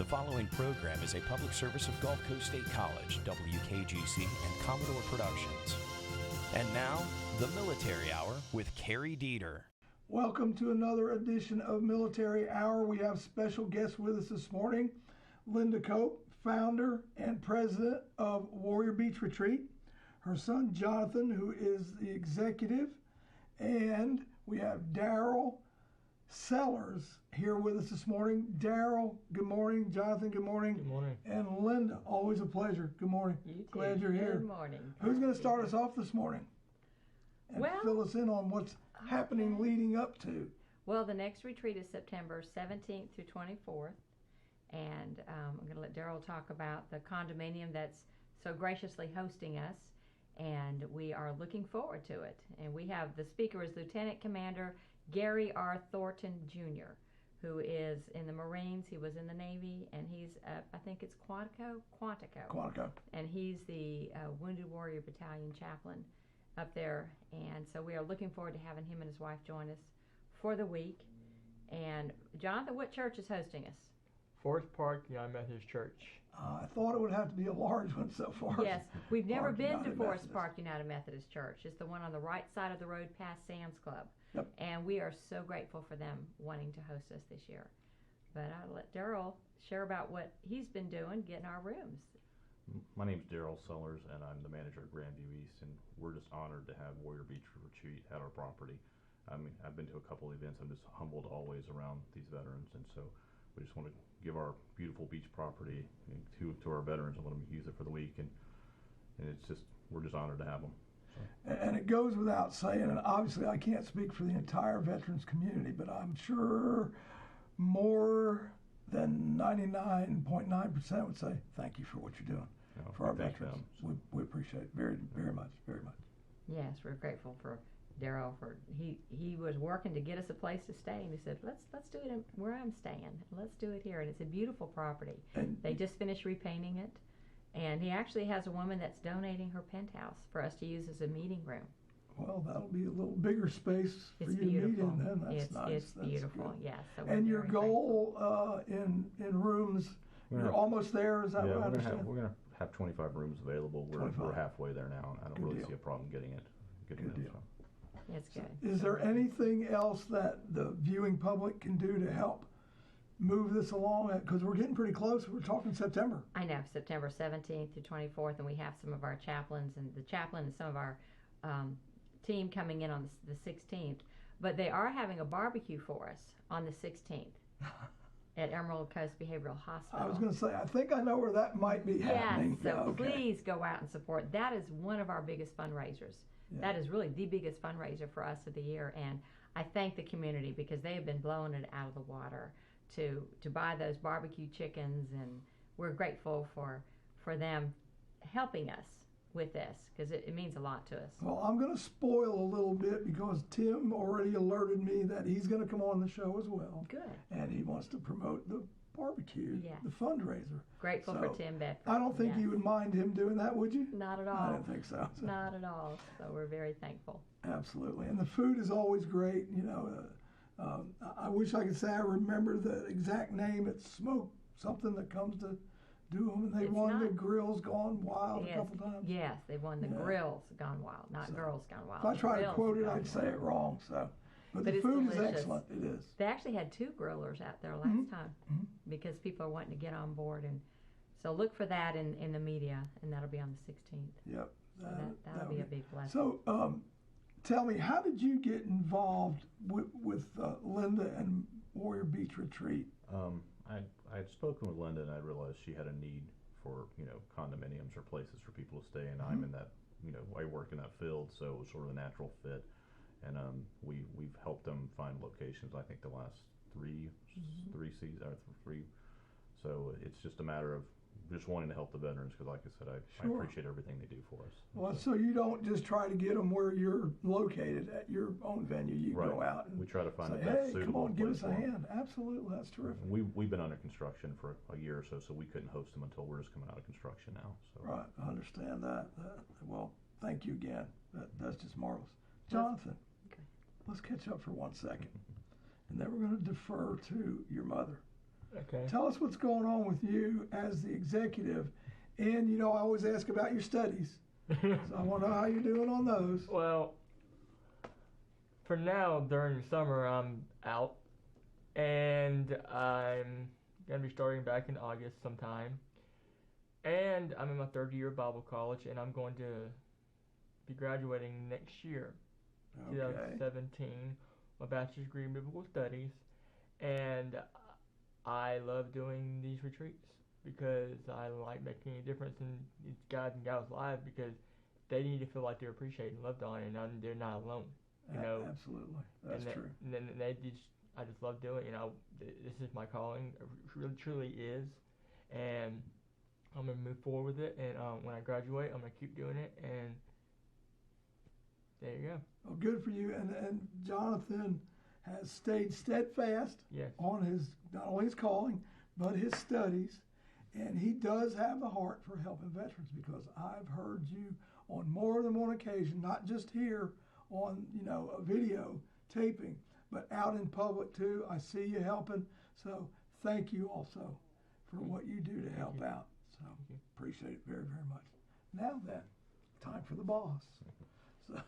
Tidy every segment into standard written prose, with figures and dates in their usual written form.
The following program is a public service of Gulf Coast State College, WKGC, and Commodore Productions. And now, the Military Hour with Cary Dieter. Welcome to another edition of Military Hour. We have special guests with us this morning. Linda Cope, founder and president of Warrior Beach Retreat. Her son Jonathan, who is the executive. And we have Darrell Sellers here with us this morning. Darrell, good morning. Jonathan, good morning. Good morning. And Linda, always a pleasure. Good morning. You too. Glad you're here. Good morning. Who's going to start us off this morning? And fill us in on what's happening leading up to. Well, the next retreat is September 17th through 24th. And I'm going to let Darrell talk about the condominium that's so graciously hosting us. And we are looking forward to it. And we have, the speaker is Lieutenant Commander Gary R. Thornton, Jr., who is in the Marines. He was in the Navy, and he's, I think it's Quantico. And he's the Wounded Warrior Battalion chaplain up there. And so we are looking forward to having him and his wife join us for the week. And Jonathan, what church is hosting us? Forest Park United Methodist Church. I thought it would have to be a large one so far. Yes, we've never been to Forest Methodist. Park United Methodist Church. It's the one on the right side of the road past Sam's Club. Yep. And we are so grateful for them wanting to host us this year. But I'll let Darrell share about what he's been doing, getting our rooms. My name's Darrell Sellers, and I'm the manager at Grandview East, and we're just honored to have Warrior Beach Retreat at our property. I mean, I've been to a couple of events. I'm just humbled always around these veterans, and so we just want to give our beautiful beach property to our veterans and let them use it for the week, and it's just, we're just honored to have them. So. And it goes without saying, and obviously I can't speak for the entire veterans community, but I'm sure more than 99.9% would say thank you for what you're doing for our veterans. We appreciate it very, very much, very much. Yes, we're grateful for Darrell. He was working to get us a place to stay, and he said, let's do it where I'm staying. Let's do it here, and it's a beautiful property. And they just finished repainting it, and he actually has a woman that's donating her penthouse for us to use as a meeting room. Well, that'll be a little bigger space for you to meet in then. That's nice. It's beautiful, yes. So and your goal in rooms, you're almost there, is that what I understand? We're going to have 25 rooms available. We're halfway there now, and I don't really see a problem getting it. Good deal. So. It's good. Is there anything else that the viewing public can do to help move this along? Because we're getting pretty close. We're talking September. I know, September 17th to 24th, and we have some of our chaplains, and the chaplain and some of our team coming in on the 16th. But they are having a barbecue for us on the 16th at Emerald Coast Behavioral Hospital. I was going to say, I think I know where that might be happening. Yes, so please go out and support. That is one of our biggest fundraisers. Yeah. That is really the biggest fundraiser for us of the year, and I thank the community because they have been blowing it out of the water to buy those barbecue chickens, and we're grateful for them helping us with this because it means a lot to us. Well, I'm going to spoil a little bit because Tim already alerted me that he's going to come on the show as well. Good. And he wants to promote the barbecue, yes. The fundraiser. Grateful for Tim Bedford. I don't think you would mind him doing that, would you? Not at all. I didn't think so. Not at all. So we're very thankful. Absolutely. And the food is always great. You know, I wish I could say I remember the exact name. It's Smoke something that comes to do them. And they won the Grills Gone Wild a couple times. Yes, they won the Grills Gone Wild, not Girls Gone Wild. If I try to quote it, I'd say it wrong. So. But the food is excellent. It is. They actually had 2 grillers out there last time because people are wanting to get on board, and so look for that in the media, and that'll be on the 16th. Yep. So that'll be a big blessing. So tell me, how did you get involved with Linda and Warrior Beach Retreat? I had spoken with Linda, and I realized she had a need for condominiums or places for people to stay, and I'm in that I work in that field, so it was sort of a natural fit. And we've helped them find locations. I think the last three seasons, or 3. So it's just a matter of just wanting to help the veterans because, like I said, I appreciate everything they do for us. Well, so you don't just try to get them where you're located at your own venue. You go out and we try to find say, the best hey, suitable come on, give us a place hand. Absolutely, that's terrific. We've been under construction for a year or so we couldn't host them until we're just coming out of construction now. So. Right, I understand that. Well, thank you again. That's just marvelous. Jonathan. Let's catch up for 1 second, and then we're going to defer to your mother. Okay. Tell us what's going on with you as the executive. And, you know, I always ask about your studies. So I want to know how you're doing on those. Well, for now, during the summer, I'm out, and I'm gonna be starting back in August sometime. And I'm in my third year of Bible college, and I'm going to be graduating next year, Okay. 2017, my bachelor's degree in biblical studies. And I love doing these retreats because I like making a difference in these guys and gals' lives, because they need to feel like they're appreciated and loved on, and they're not alone. You know, Absolutely. That's and true. And then I just love doing it. You know, this is my calling. It really, truly is. And I'm going to move forward with it. And when I graduate, I'm going to keep doing it. And there you go. Well, good for you. And Jonathan has stayed steadfast Yes. on his, not only his calling, but his studies. And he does have the heart for helping veterans, because I've heard you on more than one occasion, not just here on, you know, a video taping, but out in public too. I see you helping. So thank you also for what you do to help out. So appreciate it very, very much. Now then, time for the boss. So,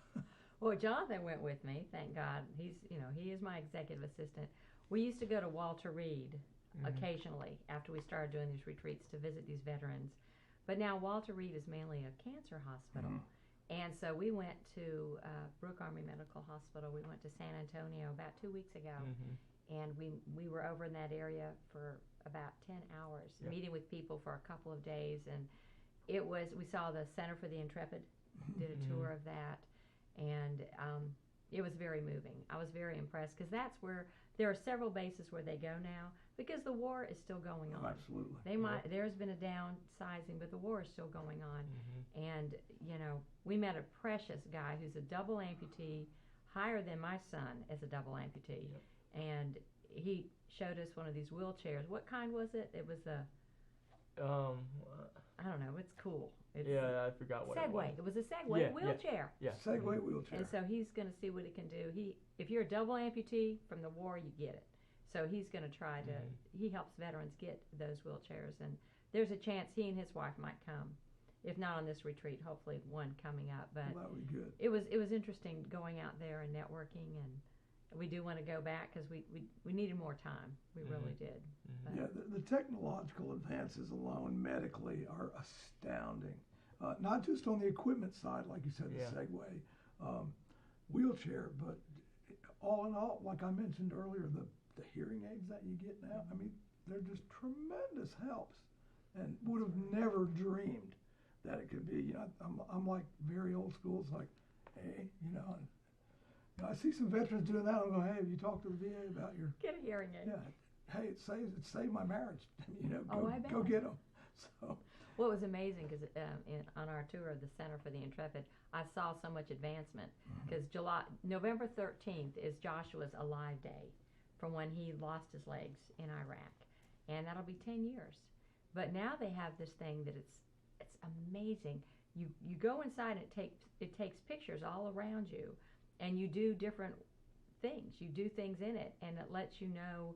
Well, Jonathan went with me, thank God. He is my executive assistant. We used to go to Walter Reed occasionally after we started doing these retreats to visit these veterans. But now Walter Reed is mainly a cancer hospital. And so we went to Brooke Army Medical Hospital. We went to San Antonio about 2 weeks ago. And we were over in that area for about 10 hours, meeting with people for a couple of days. And we saw the Center for the Intrepid, did a tour of that. And it was very moving. I was very impressed, because that's where there are several bases where they go now, because the war is still going on. absolutely. There's been a downsizing, but the war is still going on. And, you know, we met a precious guy who's a double amputee, higher than my son as a double amputee. And he showed us one of these wheelchairs. What kind was it? It was I don't know. It's cool. I forgot what Segway. it was. It was a Segway wheelchair. Yeah. Segway wheelchair. And so he's going to see what he can do. If you're a double amputee from the war, you get it. So he's going to try to. He helps veterans get those wheelchairs, and there's a chance he and his wife might come, if not on this retreat, hopefully one coming up. But Well, that would be good. it was interesting going out there and networking, and we do want to go back because we needed more time. We really did. But Yeah, the technological advances alone medically are astounding. Not just on the equipment side, like you said, the Segway wheelchair, but all in all, like I mentioned earlier, the hearing aids that you get now, I mean, they're just tremendous helps, and would have never dreamed that it could be. You know, I'm like very old school. It's like, hey, you know, I see some veterans doing that. I'm going, hey, have you talked to the VA about your get a hearing aid. Yeah, hey, it saved my marriage. You know, I bet. go get them. So. Well, it was amazing because on our tour of the Center for the Intrepid, I saw so much advancement. Because November 13th is Joshua's Alive Day from when he lost his legs in Iraq, and that'll be 10 years. But now they have this thing that it's amazing. You go inside and it takes pictures all around you, and you do different things. You do things in it, and it lets you know.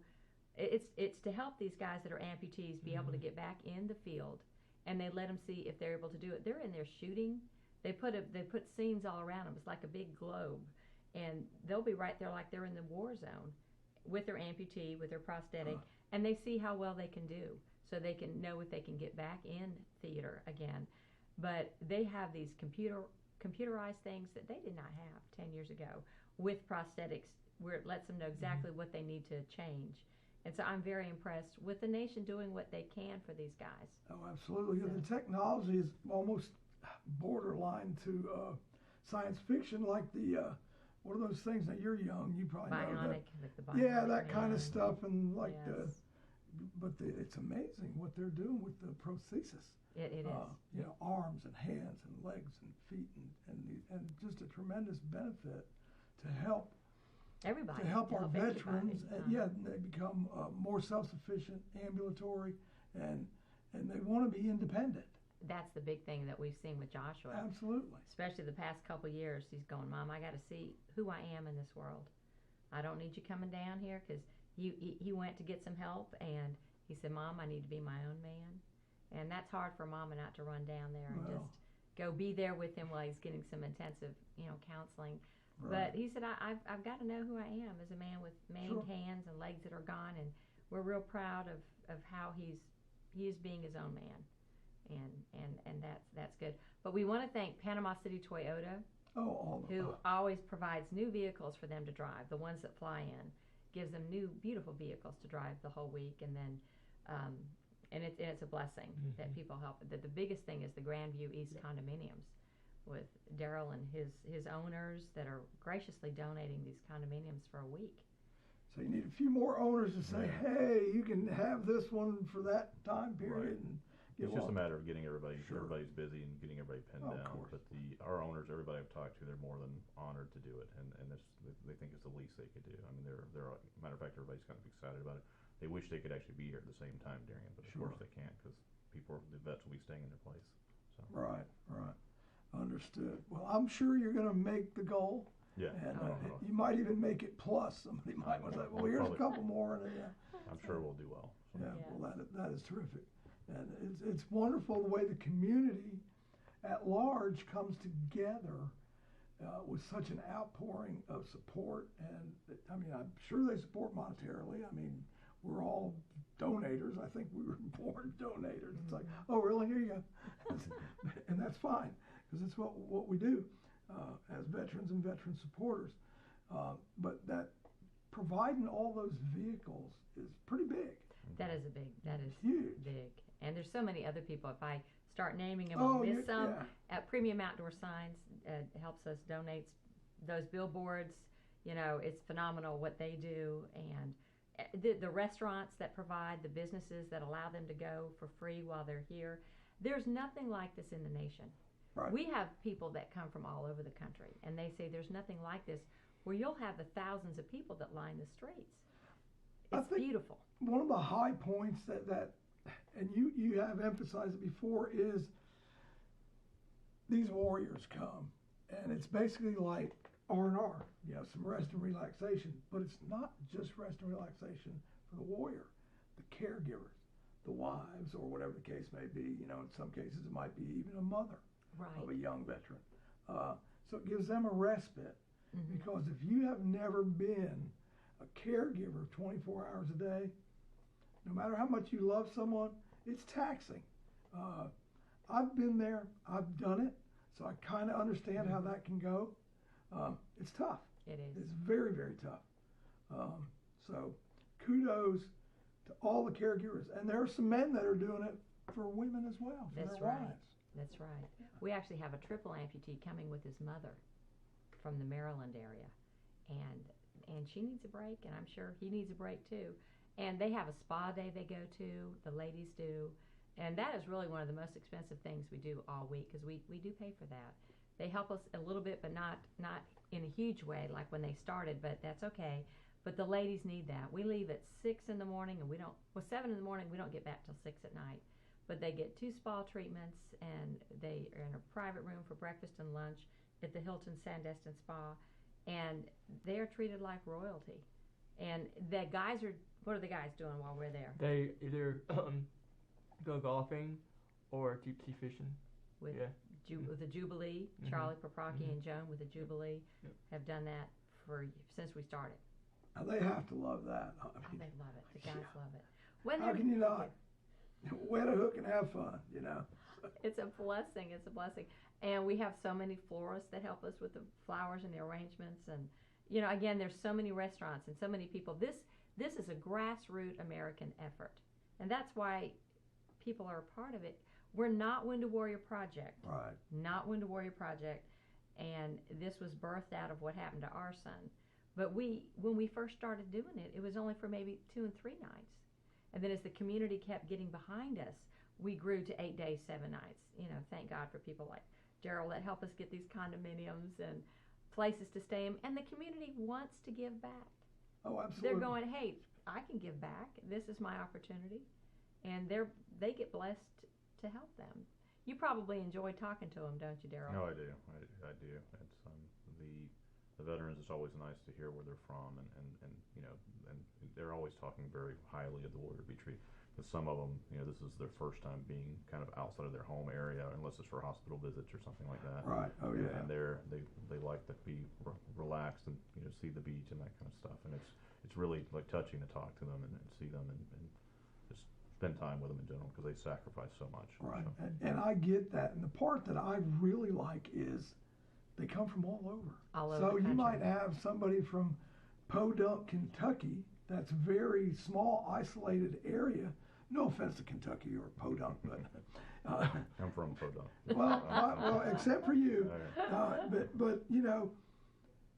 It's to help these guys that are amputees be able to get back in the field, and they let them see if they're able to do it. They're in there shooting. They put scenes all around them. It's like a big globe, and they'll be right there like they're in the war zone with their amputee, with their prosthetic, and they see how well they can do, so they can know if they can get back in theater again. But they have these computerized things that they did not have 10 years ago with prosthetics, where it lets them know exactly what they need to change. And so I'm very impressed with the nation doing what they can for these guys. Oh, absolutely. So. The technology is almost borderline to science fiction, like the what are those things that you're young? You probably know that. Like the bionic that kind of stuff, and like yes. It's amazing what they're doing with the prosthesis. It is. You know, arms and hands and legs and feet, and just a tremendous benefit to help. Everybody. To help our veterans, everybody. they become more self-sufficient, ambulatory, and they want to be independent. That's the big thing that we've seen with Joshua. Absolutely. Especially the past couple of years, he's going, Mom, I got to see who I am in this world. I don't need you coming down here, because he went to get some help, and He said, Mom, I need to be my own man. And that's hard for Mama not to run down there and just go be there with him while he's getting some intensive, counseling. Right. But he said, I've got to know who I am as a man with maimed hands and legs that are gone, and we're real proud of how he is being his own man, and that's good. But we want to thank Panama City Toyota, who always provides new vehicles for them to drive. The ones that fly in, gives them new beautiful vehicles to drive the whole week, and then and it's a blessing that people help. The biggest thing is the Grandview East condominiums, with Darrell and his owners that are graciously donating these condominiums for a week. So you need a few more owners to say, hey, you can have this one for that time period. And it's just a matter of getting everybody's busy and getting everybody pinned down. But our owners, everybody I've talked to, they're more than honored to do it, and they think it's the least they could do. I mean, matter of fact, everybody's kind of excited about it. They wish they could actually be here at the same time during it, but of course they can't, because the vets will be staying in their place. So. Right. Understood. Well, I'm sure you're going to make the goal. Yeah. And you might even make it plus. Somebody might say, well, here's a couple more. And I'm sure we'll do well. So. Yeah, well, that is terrific. And it's wonderful the way the community at large comes together with such an outpouring of support. And I mean, I'm sure they support monetarily. I mean, we're all donators. I think we were born donators. It's like, oh, really? Here you go. And that's fine, because it's what we do as veterans and veteran supporters. But that providing all those vehicles is pretty big. That is huge. Big. And there's so many other people. If I start naming them, I'll miss some. At Premium Outdoor Signs helps us donate those billboards. It's phenomenal what they do. And the restaurants that provide, the businesses that allow them to go for free while they're here. There's nothing like this in the nation. Right. We have people that come from all over the country, and they say there's nothing like this, where you'll have the thousands of people that line the streets. It's beautiful. One of the high points that and you have emphasized it before, is these warriors come, and it's basically like R&R, some rest and relaxation, but it's not just rest and relaxation for the warrior, the caregivers, the wives, or whatever the case may be. In some cases it might be even a mother of a young veteran. So it gives them a respite, because if you have never been a caregiver 24 hours a day, no matter how much you love someone, it's taxing. I've been there, I've done it, so I kind of understand how that can go. It's tough. It is. It's very, very tough. So kudos to all the caregivers. And there are some men that are doing it for women as well, for their wives. That's right. We actually have a triple amputee coming with his mother from the Maryland area. And she needs a break, and I'm sure he needs a break too. And they have a spa day they go to, the ladies do. And that is really one of the most expensive things we do all week, because we do pay for that. They help us a little bit, but not in a huge way like when they started, but that's okay. But the ladies need that. We leave at 6 in the morning, and 7 in the morning, we don't get back till 6 at night. But they get 2 spa treatments, and they are in a private room for breakfast and lunch at the Hilton Sandestin Spa, and they are treated like royalty. And what are the guys doing while we're there? They either go golfing or deep sea fishing. With the Jubilee, Charlie Paprocki and Joan with the Jubilee have done that since we started. Now they have to love that. They love it. The guys love it. How can you not? Wet a hook and have fun, It's a blessing. It's a blessing. And we have so many florists that help us with the flowers and the arrangements. And, again, there's so many restaurants and so many people. This is a grassroots American effort. And that's why people are a part of it. We're not Wounded Warrior Project. Right. Not Wounded Warrior Project. And this was birthed out of what happened to our son. But when we first started doing it, it was only for maybe 2 and 3 nights. And then as the community kept getting behind us, we grew to 8 days, 7 nights. Thank God for people like Darrell that help us get these condominiums and places to stay in. And the community wants to give back. Oh, absolutely. They're going, hey, I can give back. This is my opportunity. And they get blessed to help them. You probably enjoy talking to them, don't you, Darrell? No, I do. I do. It's the veterans. It's always nice to hear where they're from, and they're always talking very highly of the Warrior Beach Because some of them, this is their first time being kind of outside of their home area, unless it's for hospital visits or something like that. Right. Oh yeah. And they like to be relaxed and see the beach and that kind of stuff. And it's really like touching to talk to them and see them and just spend time with them in general because they sacrifice so much. Right. So. And I get that. And the part that I really like is they come from all over. All over so the you country. might have somebody from Podunk, Kentucky. That's a very small, isolated area. No offense to Kentucky or Podunk, but I'm from Podunk. well, except for you. But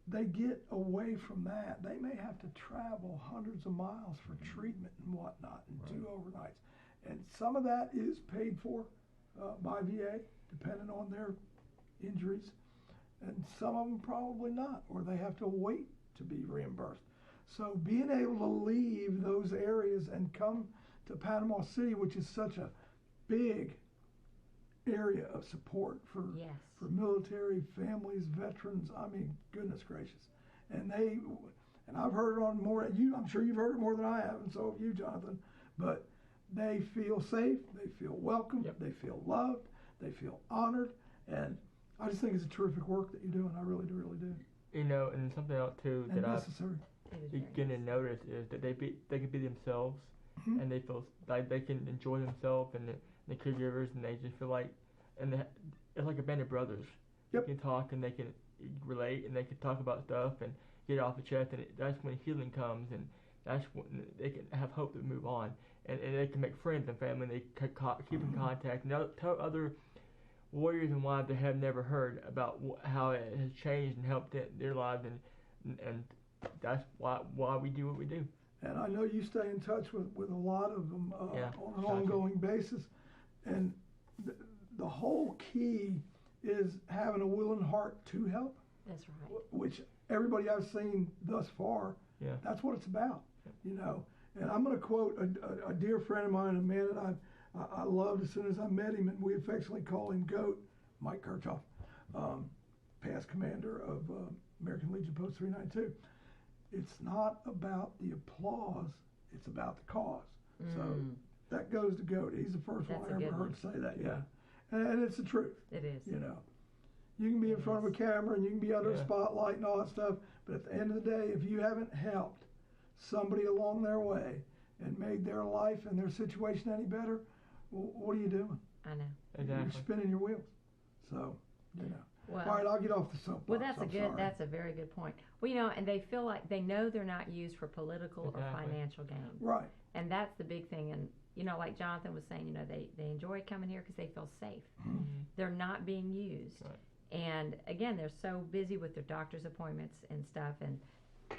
they get away from that. They may have to travel hundreds of miles for treatment and whatnot, and do overnights. And some of that is paid for by VA, depending on their injuries, and some of them probably not, or they have to wait to be reimbursed. So being able to leave those areas and come to Panama City, which is such a big area of support for military families, veterans. I mean, goodness gracious. And I've heard it on more. I'm sure you've heard it more than I have, and so have you, Jonathan. But they feel safe, they feel welcome, they feel loved, they feel honored, and I just think it's a terrific work that you're doing. I really do. And something else too And that necessary. I'm beginning to notice is that they can be themselves, and they feel like they can enjoy themselves, and the caregivers, and they just feel like, it's like a band of brothers. Yep. They can talk and they can relate and they can talk about stuff and get it off the chest, and that's when healing comes, and that's when they can have hope to move on, and they can make friends and family, and they can keep in contact and tell other warriors and wives that have never heard about how it has changed and helped their lives, and that's why we do what we do. And I know you stay in touch with a lot of them on an ongoing basis, and the whole key is having a willing heart to help. That's right. Which everybody I've seen thus far, that's what it's about, And I'm going to quote a dear friend of mine, a man that I loved as soon as I met him, and we affectionately call him GOAT, Mike Kirchhoff, past commander of American Legion Post 392. It's not about the applause, it's about the cause. So that goes to GOAT. He's the first one I ever heard say that, And it's the truth. It is. You can be in front of a camera and you can be under a spotlight and all that stuff, but at the end of the day, if you haven't helped somebody along their way and made their life and their situation any better, well, what are you doing? I know. Exactly. You're spinning your wheels. So, Well, all right, I'll get off the soapbox. Well, that's a very good point. Well, and they feel like they know they're not used for political or financial gain. Right. And that's the big thing. And, like Jonathan was saying, they enjoy coming here because they feel safe. Mm-hmm. They're not being used. Right. And, again, they're so busy with their doctor's appointments and stuff. And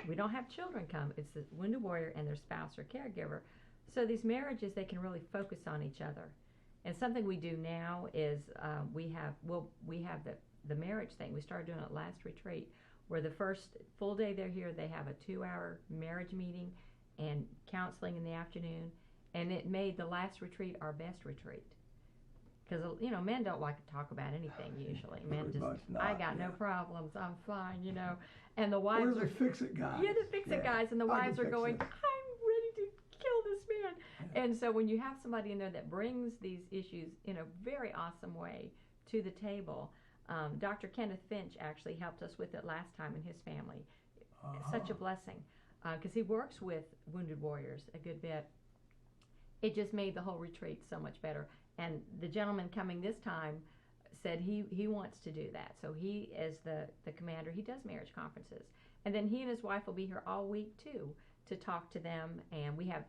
we don't have children come. It's the wounded warrior and their spouse or caregiver. So these marriages, they can really focus on each other. And something we do now is we have the marriage thing. We started doing it last retreat, where the first full day they're here, they have a 2-hour marriage meeting and counseling in the afternoon. And it made the last retreat our best retreat. Because, men don't like to talk about anything usually. Men just, I got no problems, I'm fine, And the wives are the fix-it guys. Yeah, the fix-it guys. And the wives are going, I'm ready to kill this man. Yeah. And so when you have somebody in there that brings these issues in a very awesome way to the table, Dr. Kenneth Finch actually helped us with it last time in his family. Such a blessing. Because he works with wounded warriors a good bit. It just made the whole retreat so much better. And the gentleman coming this time said he wants to do that. So he, as the commander, he does marriage conferences. And then he and his wife will be here all week, too, to talk to them. And we have,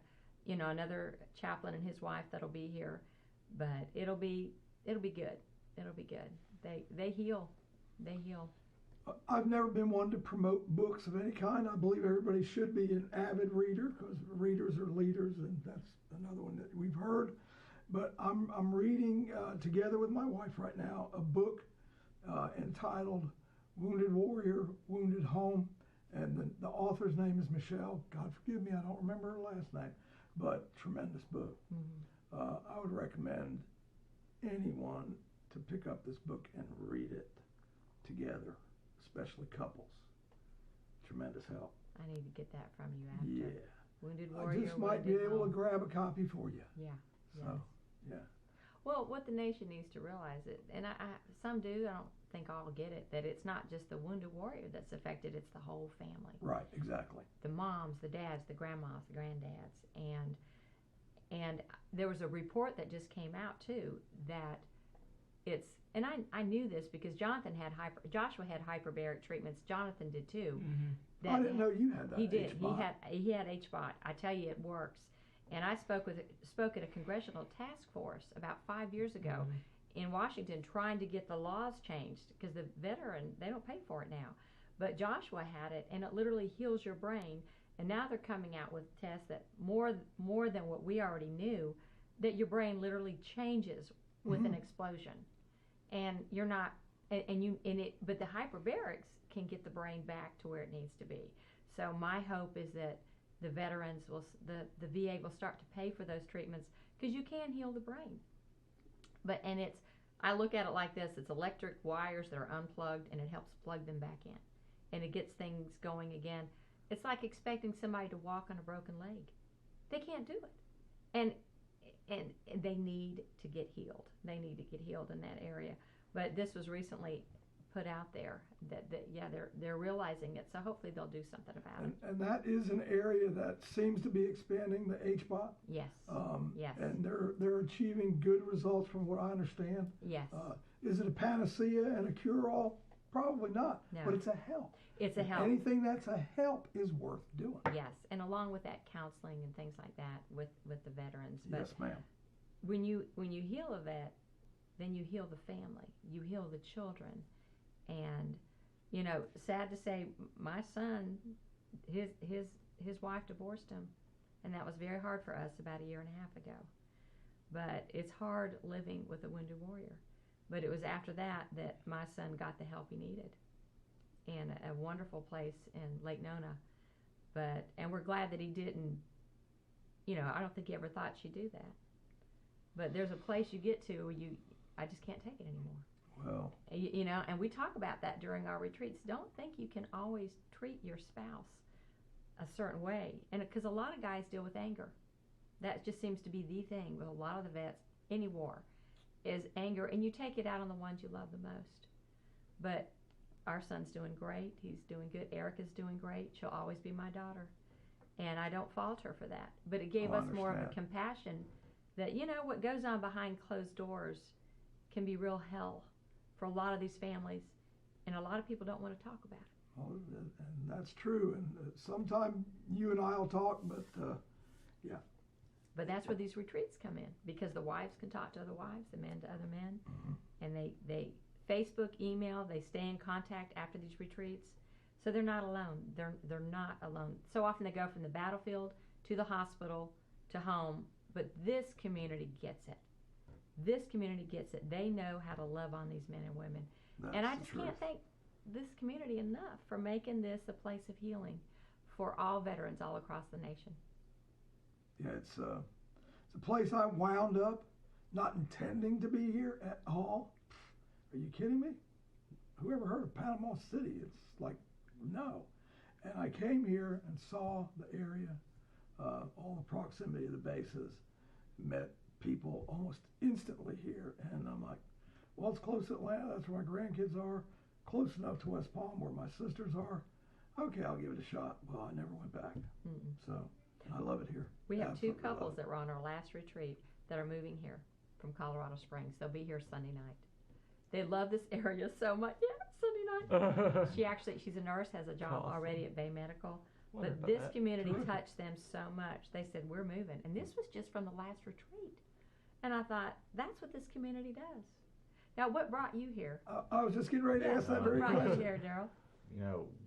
another chaplain and his wife that'll be here. But it'll be good. It'll be good. They heal. They heal. I've never been one to promote books of any kind. I believe everybody should be an avid reader, because readers are leaders, and that's another one that we've heard. But I'm reading together with my wife right now a book entitled Wounded Warrior, Wounded Home, and the author's name is Michelle. God forgive me, I don't remember her last name, but tremendous book. Mm-hmm. I would recommend anyone to pick up this book and read it together, especially couples. Tremendous help. I need to get that from you after. Yeah. Wounded I Warrior. just might be Wounded able to Home. grab a copy for you. Yeah. So, yeah. Well, what the nation needs to realize it, and some do. I don't think all get it. That it's not just the Wounded Warrior that's affected; it's the whole family. Right. Exactly. The moms, the dads, the grandmas, the granddads, and there was a report that just came out too that it's. And I knew this because Joshua had hyperbaric treatments. Jonathan did too. Mm-hmm. I didn't know you had that. He did. H-bot. He had HBOT. I tell you, it works. And I spoke at a congressional task force about 5 years ago in Washington, trying to get the laws changed because the veteran, they don't pay for it now. But Joshua had it, and it literally heals your brain. And now they're coming out with tests that more than what we already knew, that your brain literally changes with an explosion, and you're not. But the hyperbarics can get the brain back to where it needs to be. So my hope is that the veterans the VA will start to pay for those treatments because you can heal the brain. I look at it like this: it's electric wires that are unplugged, and it helps plug them back in, and it gets things going again. It's like expecting somebody to walk on a broken leg; they can't do it, and they need to get healed. They need to get healed in that area. But this was recently put out there that they're realizing it, so hopefully they'll do something about it. And that is an area that seems to be expanding, the HBOT. Yes. Yes. And they're achieving good results from what I understand. Yes. Is it a panacea and a cure-all? Probably not. No. But it's a help. It's a help. Anything that's a help is worth doing. Yes, and along with that, counseling and things like that with the veterans. But Yes, ma'am. when you heal a vet, then you heal the family. You heal the children. And sad to say, my son, his wife divorced him, and that was very hard for us about 1.5 years ago. But it's hard living with a wounded warrior. But it was after that my son got the help he needed in a wonderful place in Lake Nona. And we're glad that he didn't. I don't think he ever thought she'd do that. But there's a place you get to where I just can't take it anymore. Well, and we talk about that during our retreats. Don't think you can always treat your spouse a certain way, and because a lot of guys deal with anger, that just seems to be the thing with a lot of the vets. Any war is anger, and you take it out on the ones you love the most. But our son's doing great. He's doing good. Erica's doing great. She'll always be my daughter, and I don't fault her for that. But it gave us more of a compassion that what goes on behind closed doors can be real hell for a lot of these families, and a lot of people don't want to talk about it. Well, and that's true. And sometime you and I will talk, but yeah. But that's where these retreats come in, because the wives can talk to other wives, the men to other men, and they Facebook, email, they stay in contact after these retreats, so they're not alone. They're not alone. So often they go from the battlefield to the hospital to home, but this community gets it. This community gets it. They know how to love on these men and women. And I just can't thank this community enough for making this a place of healing for all veterans all across the nation. Yeah, it's a place I wound up not intending to be here at all. Are you kidding me? Whoever heard of Panama City? It's like, no. And I came here and saw the area, all the proximity of the bases, met people almost instantly here, and I'm like, well, it's close to Atlanta, that's where my grandkids are, close enough to West Palm where my sisters are. Okay, I'll give it a shot. Well, I never went back. So I love it here. We have Absolutely 2 couples that were on our last retreat that are moving here from Colorado Springs. They'll be here Sunday night. They love this area so much. Yeah, Sunday night. She's a nurse, has a job already at Bay Medical. But this community touched them so much. They said, we're moving. And this was just from the last retreat. And I thought, that's what this community does. Now, what brought you here? I was just getting ready to ask that very question. What brought you question. here, Darrell?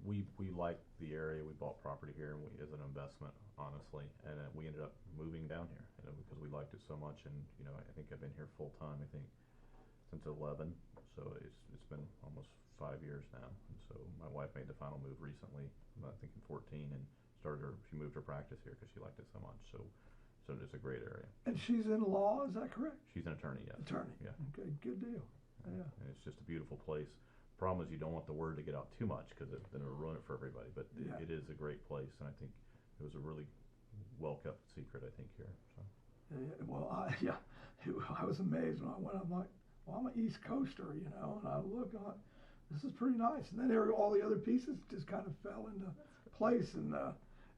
We like the area. We bought property here as an investment, honestly, and we ended up moving down here because we liked it so much. And I think I've been here full time. I think since 11, so it's been almost 5 years now. And so my wife made the final move recently, I think in 14, and she moved her practice here because she liked it so much. So it's a great area. And she's in law, is that correct? She's an attorney, yes. Attorney. Yeah. Okay, good deal. Yeah. And it's just a beautiful place. Problem is you don't want the word to get out too much because then it'll ruin it for everybody. But it is a great place, and I think it was a really well kept secret, I think, here. So. Well, I was amazed when I went. I'm like, well, I'm an East Coaster, you know, and I look on. This is pretty nice, and then all the other pieces just kind of fell into place. And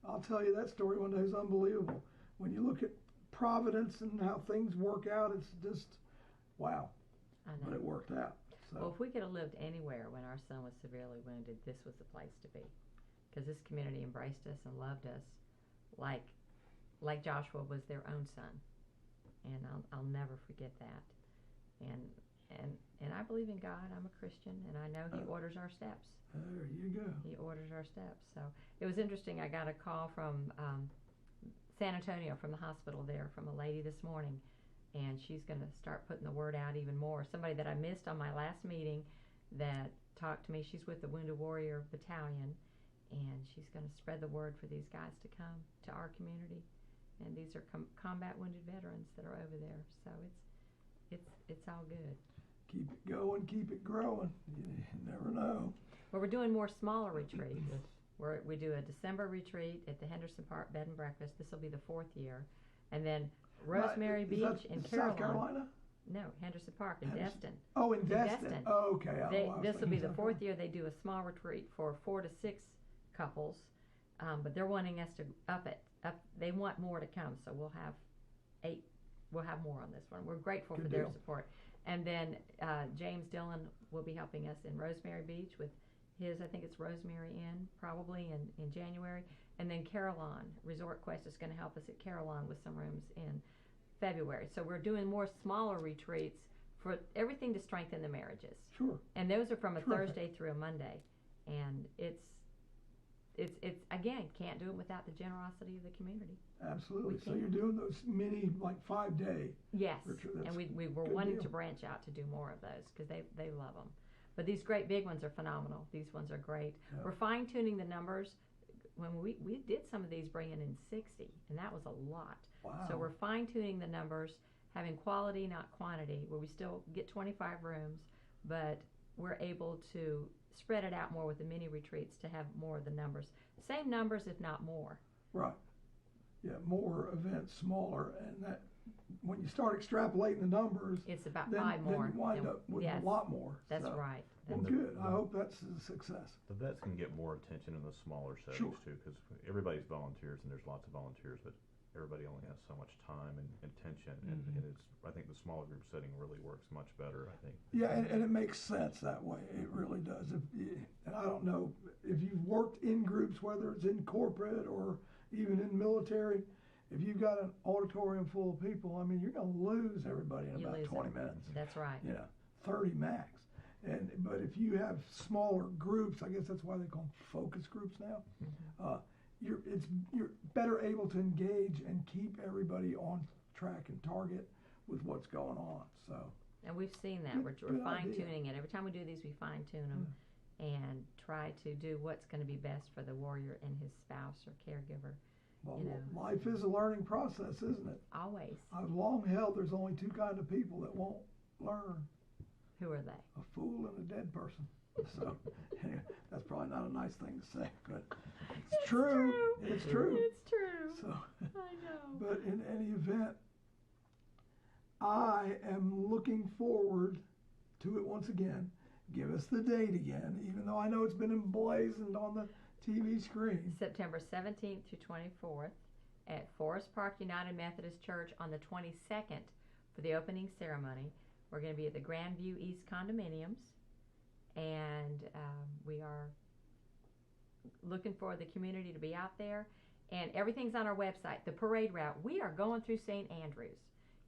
I'll tell you, that story one day is unbelievable. When you look at Providence and how things work out, it's just wow. I know. But it worked out. So. Well, if we could have lived anywhere when our son was severely wounded, this was the place to be, because this community embraced us and loved us, like Joshua was their own son, and I'll never forget that. And I believe in God. I'm a Christian, and I know He orders our steps. There you go. He orders our steps. So it was interesting. I got a call from San Antonio, from the hospital there, from a lady this morning, and she's going to start putting the word out even more. Somebody that I missed on my last meeting that talked to me. She's with the Wounded Warrior Battalion, and she's going to spread the word for these guys to come to our community. And these are combat wounded veterans that are over there. So it's all good. Keep it going, keep it growing. You never know. Well, we're doing more smaller retreats. We do a December retreat at the Henderson Park Bed and Breakfast. This will be the 4th year. And then Rosemary Beach in South Carolina? No, Henderson Park in Destin. Oh, in Destin. Oh, okay. This will be the 4th year. They do a small retreat for 4 to 6 couples, but they're wanting us to up it. They want more to come, so we'll have 8. We'll have more on this one. We're grateful for their support. And then James Dillon will be helping us in Rosemary Beach with his, I think it's Rosemary Inn, probably in January. And then Carillon, Resort Quest is going to help us at Carillon with some rooms in February. So we're doing more smaller retreats for everything to strengthen the marriages. Sure. And those are from a Thursday through a Monday. And it's again, can't do it without the generosity of the community. Absolutely. So you're doing those mini, like 5-day. Yes. And we were wanting to branch out to do more of those because they love them. But these great big ones are phenomenal. These ones are great. Yeah. We're fine tuning the numbers. When we did some of these bringing in 60, and that was a lot. Wow. So we're fine tuning the numbers, having quality, not quantity, where we still get 25 rooms, but we're able to spread it out more with the mini retreats to have more of the numbers. Same numbers, if not more. Right. Yeah, more events, smaller, and that when you start extrapolating the numbers, it's about then, 5 more. Then you wind up with a lot more. That's right. Well, good. I hope that's a success. The vets can get more attention in the smaller settings too, because everybody's volunteers, and there's lots of volunteers, but everybody only has so much time and attention, and it's. I think the smaller group setting really works much better. I think. Yeah, and it makes sense that way. It really does. And I don't know if you've worked in groups, whether it's in corporate or even in military. If you've got an auditorium full of people, I mean, you're going to lose everybody in about 20 minutes. That's right. 30 max. But if you have smaller groups, I guess that's why they call them focus groups now. You're better able to engage and keep everybody on track and target with what's going on. So. And we've seen that. We're fine tuning it. Every time we do these, we fine tune them and try to do what's going to be best for the warrior and his spouse or caregiver. Well, life is a learning process, isn't it? Always. I've long held there's only 2 kinds of people that won't learn. Who are they? A fool and a dead person. So that's probably not a nice thing to say, but it's true. It's true. It's true. So, I know. But in any event, I am looking forward to it once again. Give us the date again, even though I know it's been emblazoned on the TV screen. September 17th to 24th at Forest Park United Methodist Church on the 22nd for the opening ceremony. We're going to be at the Grandview East Condominiums, and we are looking for the community to be out there. And everything's on our website. The parade route, we are going through St. Andrews.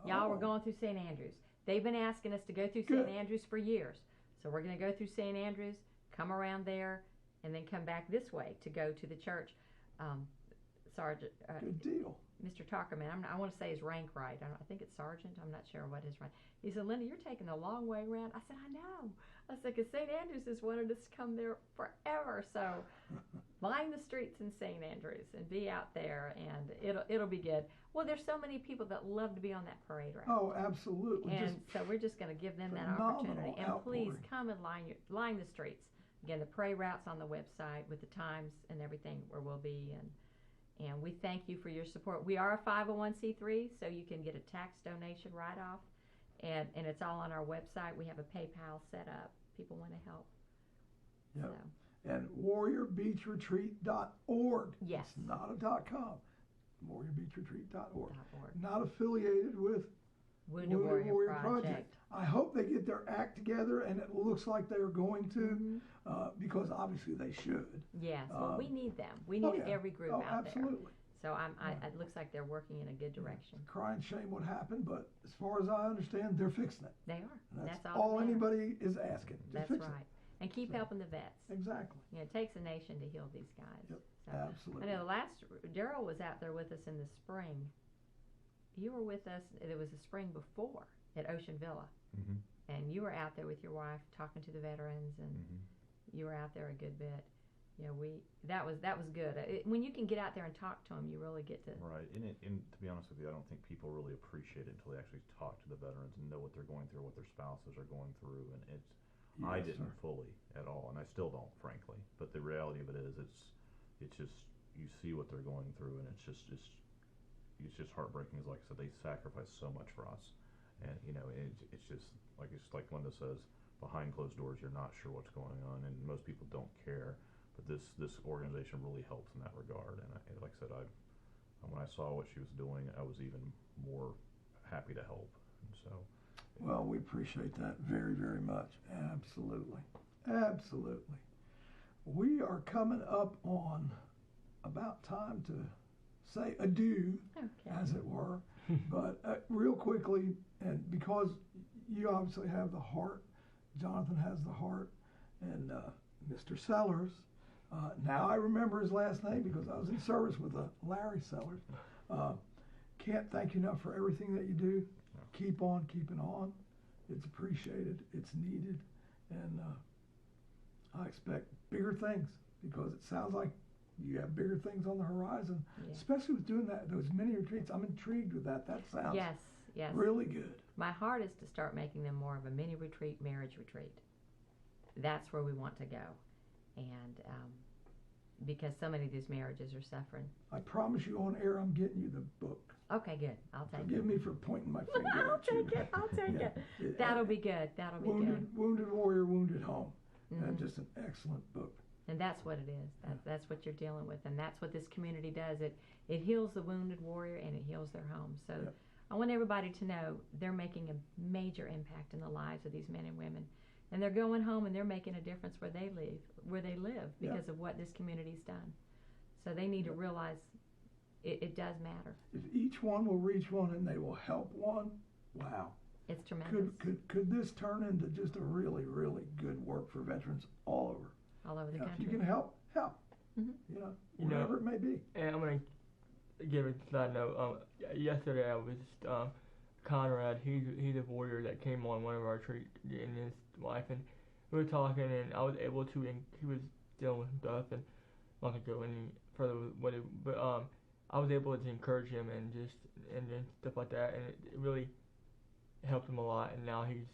Y'all, we're going through St. Andrews. They've been asking us to go through St. Andrews for years. So we're going to go through St. Andrews, come around there, and then come back this way to go to the church. Sergeant. Good deal. Mr. Talkerman, I want to say his rank right. I think it's sergeant. I'm not sure what his rank. He said, Linda, you're taking the long way around. I said, I know. I said, because St. Andrews has wanted us to come there forever. So line the streets in St. Andrews and be out there, and it'll be good. Well, there's so many people that love to be on that parade route. Oh, absolutely. And so we're just going to give them that opportunity. And please come and line the streets. Again, the parade route's on the website with the times and everything where we'll be, And we thank you for your support. We are a 501c3, so you can get a tax donation write-off, and it's all on our website. We have a PayPal set up. People want to help. Yep. So. And warriorbeachretreat.org. Yes. It's not a .com. warriorbeachretreat.org. .org. Not affiliated with Wounded Warrior Project. I hope they get their act together, and it looks like they're going to, because obviously they should. Yes, well, we need them. We need every group out absolutely. there. So it looks like they're working in a good direction. It's a crying shame what happened, but as far as I understand, they're fixing it. They are. And that's all that matters. anybody is asking. Just That's fix right. And keep helping the vets. Exactly. You know, it takes a nation to heal these guys. Yep. So, Absolutely. I know Darrell was out there with us in the spring. You were with us, it was the spring before at Ocean Villa. Mm-hmm. And you were out there with your wife talking to the veterans, and you were out there a good bit. You know, that was good. When you can get out there and talk to them, you really get to. Right, and to be honest with you, I don't think people really appreciate it until they actually talk to the veterans and know what they're going through, what their spouses are going through, and I didn't fully at all, and I still don't, frankly. But the reality of it is, it's just you see what they're going through, and it's just heartbreaking. Is like I said, they sacrifice so much for us, and you know, it's just like Linda says, behind closed doors, you're not sure what's going on, and most people don't care. But this organization really helps in that regard, and like I said, when I saw what she was doing, I was even more happy to help. And so, well, we appreciate that very, very much. Absolutely, absolutely. We are coming up on about time to say adieu, as it were. But real quickly, and because you obviously have the heart, Jonathan has the heart, and Mr. Sellers. Now I remember his last name because I was in service with Larry Sellers. Can't thank you enough for everything that you do. Keep on keeping on. It's appreciated. It's needed. And I expect bigger things because it sounds like you have bigger things on the horizon, especially with doing those mini retreats. I'm intrigued with that. That sounds really good. My heart is to start making them more of a mini retreat, marriage retreat. That's where we want to go. And because so many of these marriages are suffering. I promise you on air I'm getting you the book. Okay, good. I'll take it. Forgive me for pointing my finger at you. I'll take it. That'll be good. That'll be good. Wounded Warrior, Wounded Home. Just an excellent book. And that's what it is. That's what you're dealing with. And that's what this community does. It heals the wounded warrior and it heals their homes. So I want everybody to know they're making a major impact in the lives of these men and women. And they're going home and they're making a difference where they live because of what this community's done. So they need to realize it does matter. If each one will reach one and they will help one, wow. It's tremendous. Could this turn into just a really, really good work for veterans all over? All over the country. If you can help. Whatever it may be. And I'm going to give a side note. Yesterday I was Conrad, he's a warrior that came on one of our retreats, and his wife, and we were talking, and I was able to, and he was dealing with some stuff, and I'm not going to go any further with it, but I was able to encourage him and then stuff like that, and it really helped him a lot, and now he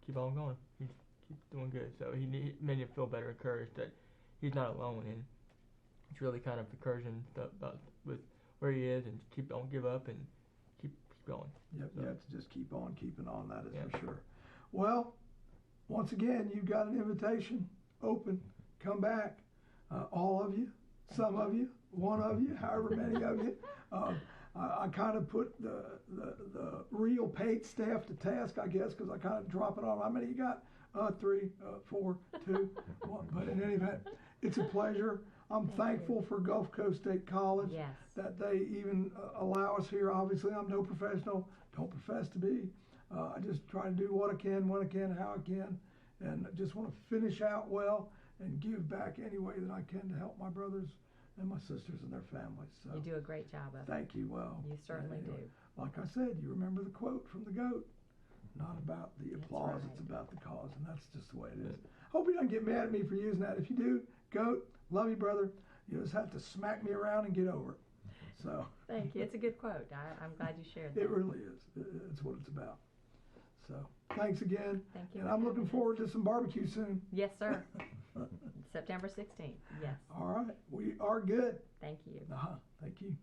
keep on going. He's doing good, so he made him feel better, encouraged that he's not alone, and it's really kind of encouraging stuff about with where he is, and don't give up, and keep going. Yep, you have to just keep on keeping on, that is for sure. Well, once again, you've got an invitation open. Come back, all of you, some of you, one of you, however many of you. I kind of put the real paid staff to task, I guess, because I kind of drop it on. How many you got? 3, 4, 2, 1. But in any event, it's a pleasure. I'm thankful for Gulf Coast State College that they even allow us here. Obviously, I'm no professional, don't profess to be. I just try to do what I can, when I can, how I can, and I just want to finish out well and give back any way that I can to help my brothers and my sisters and their families. So you do a great job of it. Thank you. Well, you certainly do. Like I said, you remember the quote from the GOAT. Not about the applause, it's about the cause, and that's just the way it is. Hope you don't get mad at me for using that. If you do, GOAT, love you, brother. You just have to smack me around and get over it. So thank you. It's a good quote. I'm glad you shared that. It really is. It's what it's about. So thanks again. Thank you. And I'm looking forward to some barbecue soon. Yes, sir. September 16th. Yes. All right. We are good. Thank you. Thank you.